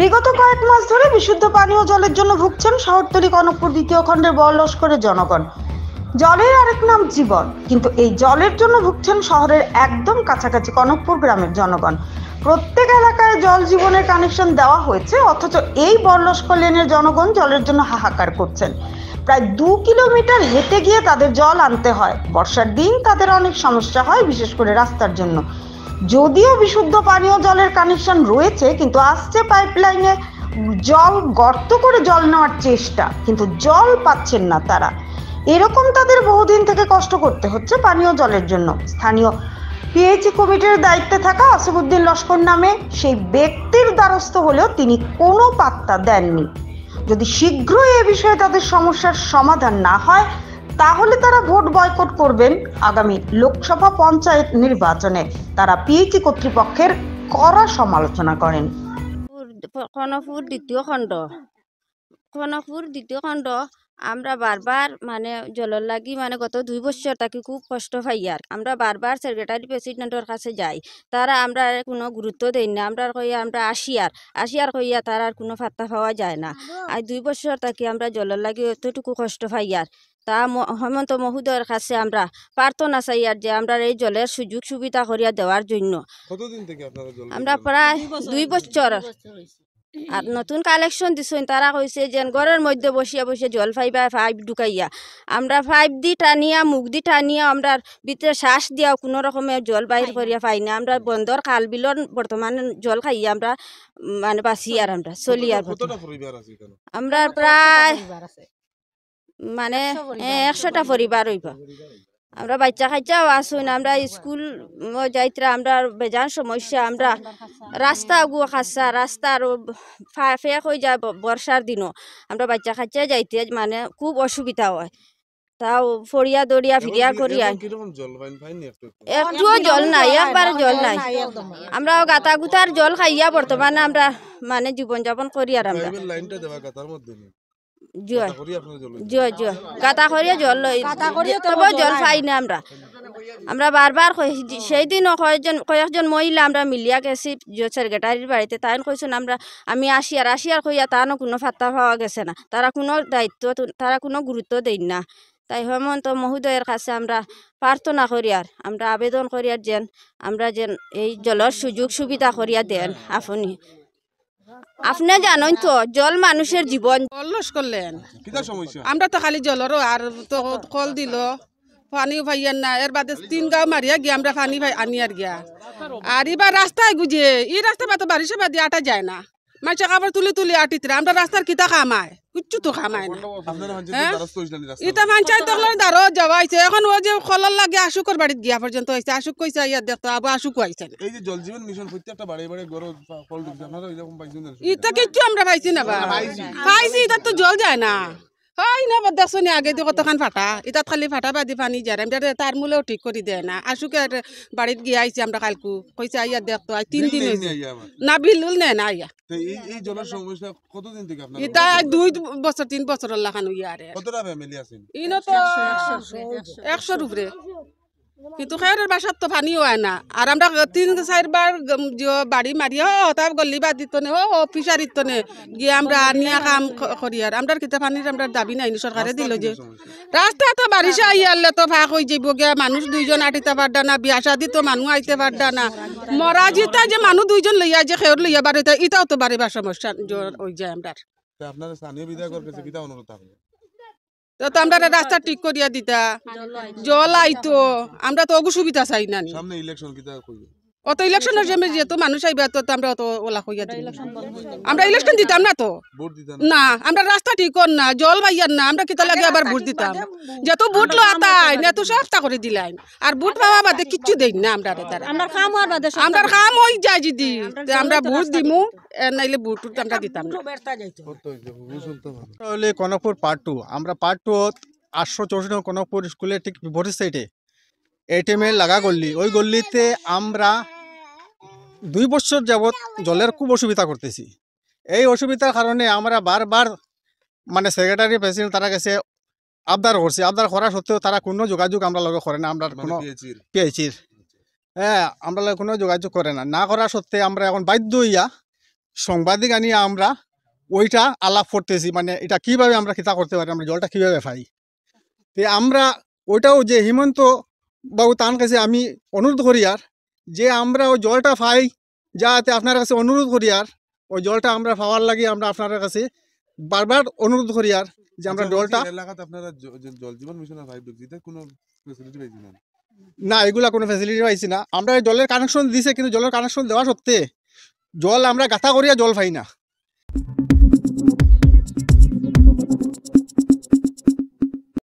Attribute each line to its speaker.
Speaker 1: বিগত কয়েক মাস ধরে বিশুদ্ধ পানীয় জলের জন্য ভুগছেন শহরতলি কনকপুর দ্বিতীয় খণ্ডের বড়লস্করের জনগণ। জলের আরেক নাম জীবন, কিন্তু এই জলের জন্য ভুগছেন শহরের একদম কাছাকাছি কনকপুর গ্রামের জনগণ। প্রত্যেক এলাকায় জল জীবনের কানেকশন দেওয়া হয়েছে, অথচ এই বড়লস্কর লেনের জনগণ জলের জন্য হাহাকার করছেন। প্রায় 2 কিলোমিটার হেঁটে গিয়ে তাদের জল আনতে হয়। বর্ষার দিন তাদের অনেক সমস্যা হয়, বিশেষ করে রাস্তার জন্য। যদিও বিশুদ্ধ পানীয় জলের কানেকশন রয়েছে, কিন্তু আসছে পাইপলাইনে জল গর্ত করে জল নেওয়ার চেষ্টা, কিন্তু জল পাচ্ছেন না তারা। এরকম তাদের বহুদিন থেকে কষ্ট করতে হচ্ছে পানীয় জলের জন্য। স্থানীয় পিএইচই কমিটির দায়িত্বে থাকা আসিফউদ্দিন লস্কর নামে সেই ব্যক্তির দ্বারস্থ হলেও তিনি কোনো পাত্তা দেননি। যদি শীঘ্রই এ বিষয়ে তাদের সমস্যার সমাধান না হয়, তাহলে তারা ভোট বয়কট করবেন আগামী লোকসভা পঞ্চায়েত নির্বাচনে। তারা পিএইচই কর্তৃপক্ষের কড়া সমালোচনা করেন।
Speaker 2: কনকপুর দ্বিতীয় খণ্ড আমরা বারবার মানে জলের লাগি মানে গত 2 বছর তাকে খুব কষ্ট পাই। আর আমরা বারবার সেক্রেটারি প্রেসিডেন্টের কাছে যাই, তারা আমরা কোনো গুরুত্ব দেই না। আমরা কইয়া আমরা আসিয়ার কইয়া তার আর কোনো পাত্তা পাওয়া যায় না। আর 2 বছর তাকে আমরা জলের লাগি এতটুকু কষ্ট পাই। আর তা হেমন্ত মহোদয়ের কাছে আমরা প্রার্থনা চাই আর যে আমরা এই জলের সুযোগ সুবিধা করিয়া দেওয়ার জন্য।
Speaker 3: কতদিন থেকে আপনারা জল
Speaker 2: আমরা প্রায় 2 বছর আর নতুন কালেকশন দিছেন, তারা কইছে যে ঘরের মধ্যে বসিয়া বসিয়া জল পাইপ ঢুকাইয়া আমরা পাইপ দি টানিয়া মুখ দি টানিয়া আমরা ভিতরে শ্বাস দিয়া কোনো রকমের জল বাইর করিয়া পাই না। আমরা বন্দর খাল বিলর বর্তমানে জল খাইয়া আমরা মানে বাঁচি আর আমরা চলি। আর
Speaker 3: কতটা পরিবার আছে এখানে?
Speaker 2: আমরা প্রায় মানে 100টা পরিবার হইব। আমরা বাচ্চা খাইচাও আসুন, আমরা স্কুল যাইতরা আমরা বেজান সমস্যা। আমরা রাস্তা গুয়া খাসা রাস্তার ফেক হয়ে যায় বর্ষার দিনও। আমরা বাচ্চা খাইচা যাইতে মানে খুব অসুবিধা হয়। তাও ফরিয়া দড়িয়া ফিরিয়া করিয়া
Speaker 3: কিরকম জল পাইনি
Speaker 2: একটুও জল নাই, একবার জল নাই। আমরা গাতা গুতার জল খাইয়া বর্তমানে আমরা মানে জীবনযাপন করি। আর আমরা
Speaker 3: লাইনটা দেওয়া গাতার মধ্যে নেই
Speaker 2: জয়
Speaker 3: করি আপনারা জল
Speaker 2: জয় গাতা করিয়া জল লই, তবে জল পাই না আমরা। আমরা বারবার সেই দিনও কয়েকজন মহিলা আমরা মিলিয়া গেছি সেক্রেটারির বাড়িতে। তাই কইছেন আমি আসিয়ার কইয়া তারও কোনো ফাত্তা পাওয়া গেছে না। তারা কোনো দায়িত্ব তারা কোনো গুরুত্ব দেন না। তাই হেমন্ত মহোদয়ের কাছে আমরা প্রার্থনা করি আর আমরা আবেদন করি আর আমরা এই জলের সুযোগ সুবিধা করিয়া দেন আপনি জানেন তো জল মানুষের জীবন।
Speaker 4: লস করলেন
Speaker 3: কিটা সমস্যা?
Speaker 4: আমরা তো খালি জলেরও আর তো কল দিল পানিও পাইয়ার না। এর বাদে 3 গাঁও মারিয়া গিয়ে আমরা পানি আনি আর গিয়া। আর এবার রাস্তায় গুজিয়ে এই রাস্তা তো বারিশে বাদে আটা যায় না। মাঝে কাপড় তুলি আটিতে আমরা রাস্তার কিতা খামায় কিচ্ছু তো খামায় না। এটা পঞ্চায়েত দ্বারো যাওয়া হয়েছে। এখন ও যে খলার লাগে আশুকর বাড়িতে গিয়া পর্যন্ত হয়েছে। আশুক কইছে ইয়ার দেখতো আবার আশুক আইছে।
Speaker 3: এই যে জল জীবন মিশন প্রত্যেকটা বাড়ি বাড়ি গরো কল দিচ্ছে, আপনারা এরকম পাইছেন না?
Speaker 4: এটা কিচ্ছু আমরা পাইছি না বা পাইছি, এটা তো জল যায় না। হয় না দেখছো নি আগে দিয়ে কতখান ফাটা, এটা খালি ফাটা বাদি পানি যায়। তার মূলেও ঠিক করে দেয় না। আশুকে বাড়িত গিয়ে আইছি আমরা কালকু কইছে আইয়া দেখতো 3 দিন হয়েছে না বিলুল নেয় না আইয়া।
Speaker 3: এই জলের সমস্যা কতদিন থেকে আপনারা?
Speaker 4: এটা 2 বছর 3 বছর লাগানো ইয়ারে।
Speaker 3: কতটা ফ্যামিলি আছেন?
Speaker 4: ইনো তো 100 উপরে, কিন্তু খেয়ারের বাসার তো পানিও হয় না। আর আমরা 3-4 বার বাড়ি মারিয়া তার গল্লি বাদ দিত নে ফিসারিত নে গিয়ে আমরা নিয়ে কাম করি। আর আমরা কিতা পানির আমরা দাবি নাই, সরকারে দিল যে রাস্তা তো বারিশে আইয়ালে তো ফাঁক হয়ে যাইব গিয়া। মানুষ 2জন আটিতে পারডা না, বিয়া শাদি তো মানুষ আইতে পারডা না। মরা জিতা যে মানুষ 2জন লইয়া যে খেয়ার লইয়া বাড়িতে এটাও তো বাড়িবার সমস্যা হয়ে যায়। আমরা
Speaker 3: আপনারা স্থানীয় বিধায়কের কাছে কিটা অনুরোধ থাকবে?
Speaker 4: তো আমরা রাস্তা ঠিক করিয়া দিতা, জল আইতো। আমরা তো অসুবিধা চাই না।
Speaker 3: সামনে ইলেকশন কিটা কইবে?
Speaker 4: অত ইলেকশনের সময় যেহেতু মানুষ আইবা তো আমরা অত ওলা কইয়া দিই। আমরা ইলেকশন দিতাম না তো
Speaker 3: ভোট দিতেন
Speaker 4: না। আমরা রাস্তা ঠিক কর না, জল পাইয়ার না, আমরা কিতা লাগে আবার ভোট দিতাম। যেহেতু ভোট লো আতাই না তো সবটা করে দিলাই। আর ভোট পাওয়া বাদে কিচ্ছু দেই না আমরা। আমরা কাম হয়ে যায় যদি আমরা ভোট দিমু, নাইলে ভোট আমরা দিতাম না।
Speaker 5: হলে কনকপুর পার্ট 2। আমরা পার্ট 2 864 কনকপুর স্কুলের ঠিক বিপরীত সাইডে এটিএমে লাগা গল্লি, ওই গল্লিতে আমরা 2 বছর যাবৎ জলের খুব অসুবিধা করতেছি। এই অসুবিধার কারণে আমরা বারবার মানে সেক্রেটারি প্রেসিডেন্ট তারা কাছে আবদার করছি। আবদার করা সত্ত্বেও তারা কোনো যোগাযোগ আমরা লগে করে না। আমরা কোনো পিএইচির আমরা লগে কোনো যোগাযোগ করে না। না করা সত্ত্বে আমরা এখন বাধ্য হইয়া সাংবাদিক আনিয়ে আমরা ওইটা আলাপ করতেছি, মানে এটা কিভাবে আমরা কিতা করতে পারি, আমরা জলটা কিভাবে পাই। তো আমরা ওইটাও যে হিমন্ত বাবু তার কাছে আমি অনুরোধ করি আর যে আমরা ওই জলটা পাই, যাতে আপনার কাছে অনুরোধ করি আর ওই জলটা আমরা পাওয়ার লাগে আমরা আপনার কাছে বারবার অনুরোধ করি আর যে আমরা
Speaker 3: আচ্ছা,
Speaker 5: জলটা
Speaker 3: বলছি, এলাকাতে আপনারা জল জীবন মিশনের পাইপ ঢুকছে, এটা কোনো ফেসিলিটি পাইছি না?
Speaker 5: না, এগুলা কোনো ফ্যাসিলিটি পাইছি না। আমরা জলের কানেকশন দিছে, কিন্তু জলের কানেকশন দেওয়া সত্ত্বে জল আমরা গাথা করিয়া জল পাই না।